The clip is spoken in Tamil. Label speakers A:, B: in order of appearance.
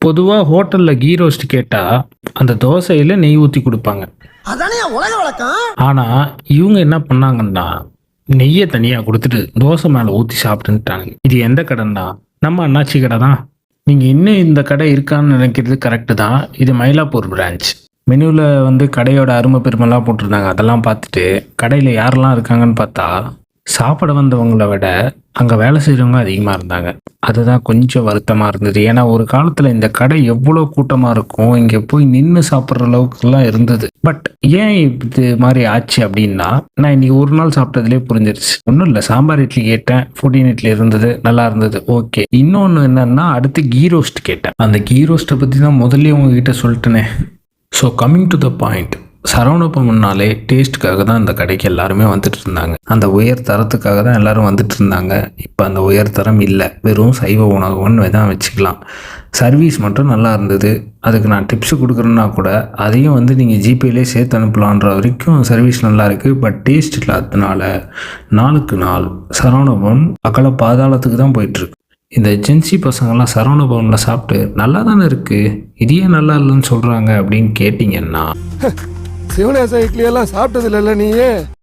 A: பொதுவாக ஹோட்டலில் கீ ரோஸ்ட் கேட்டால் அந்த தோசையில் நெய் ஊற்றி கொடுப்பாங்க.
B: அதானே உலக வழக்கம்.
A: ஆனால் இவங்க என்ன பண்ணாங்கன்னா நெய்யை தனியாக கொடுத்துட்டு தோசை மேலே ஊற்றி சாப்பிட்டுட்டாங்க. இது எந்த கடைன்னா நம்ம அண்ணாச்சி கடை தான். நீங்கள் இன்னும் இந்த கடை இருக்கான்னு நினைக்கிறது கரெக்டு தான். இது மயிலாப்பூர் பிரான்ச். மெனுவில் வந்து கடையோட அருமை பெருமைலாம் போட்டிருந்தாங்க. அதெல்லாம் பார்த்துட்டு கடையில் யாரெல்லாம் இருக்காங்கன்னு பார்த்தா சாப்பிட வந்தவங்களை விட அங்கே வேலை செய்கிறவங்க அதிகமாக இருந்தாங்க. அதுதான் கொஞ்சம் வருத்தமாக இருந்தது. ஏன்னா ஒரு காலத்தில் இந்த கடை எவ்வளோ கூட்டமாக இருக்கும், இங்கே போய் நின்று சாப்பிட்ற அளவுக்குலாம் இருந்தது. பட் ஏன் இது மாதிரி ஆச்சு அப்படின்னா, நான் இன்னைக்கு ஒரு நாள் சாப்பிட்டதுலேயே புரிஞ்சிருச்சு. ஒன்றும் இல்லை, சாம்பார் இட்லி கேட்டேன், 14 இட்லி இருந்தது, நல்லா இருந்தது, ஓகே. இன்னொன்று என்னன்னா, அடுத்து கீ ரோஸ்ட் கேட்டேன். அந்த கீ ரோஸ்ட்டை பற்றி தான் முதல்ல உங்ககிட்ட சொல்லிட்டேனே. So coming to the point, சரவணபவன்னாலே டேஸ்ட்டுக்காக தான் இந்த கடைக்கு எல்லாருமே வந்துட்டு இருந்தாங்க. அந்த உயர் தரத்துக்காக தான் எல்லாரும் வந்துட்டு இருந்தாங்க. இப்போ அந்த உயர் தரம் இல்லை, வெறும் சைவ உணவுன்னு தான் வச்சுக்கலாம். சர்வீஸ் மட்டும் நல்லா இருந்தது. அதுக்கு நான் டிப்ஸ் கொடுக்குறேன்னா கூட அதையும் வந்து நீங்கள் ஜிபேலே சேர்த்து அனுப்பலான்ற வரைக்கும் சர்வீஸ் நல்லா இருக்குது. பட் டேஸ்ட் இல்லாததுனால நாளுக்கு நாள் சரவணபவன் அகல பாதாளத்துக்கு தான் போயிட்டுருக்கு. இந்த ஏஜென்சி பசங்கள்லாம் சரவணபவனில் சாப்பிட்டு நல்லா தானே இருக்குது, இதே நல்லா இல்லைன்னு சொல்கிறாங்க அப்படின்னு கேட்டிங்கன்னா,
C: சிவனேச இட்லி எல்லாம் சாப்பிட்டது இல்லைல்ல நீயே?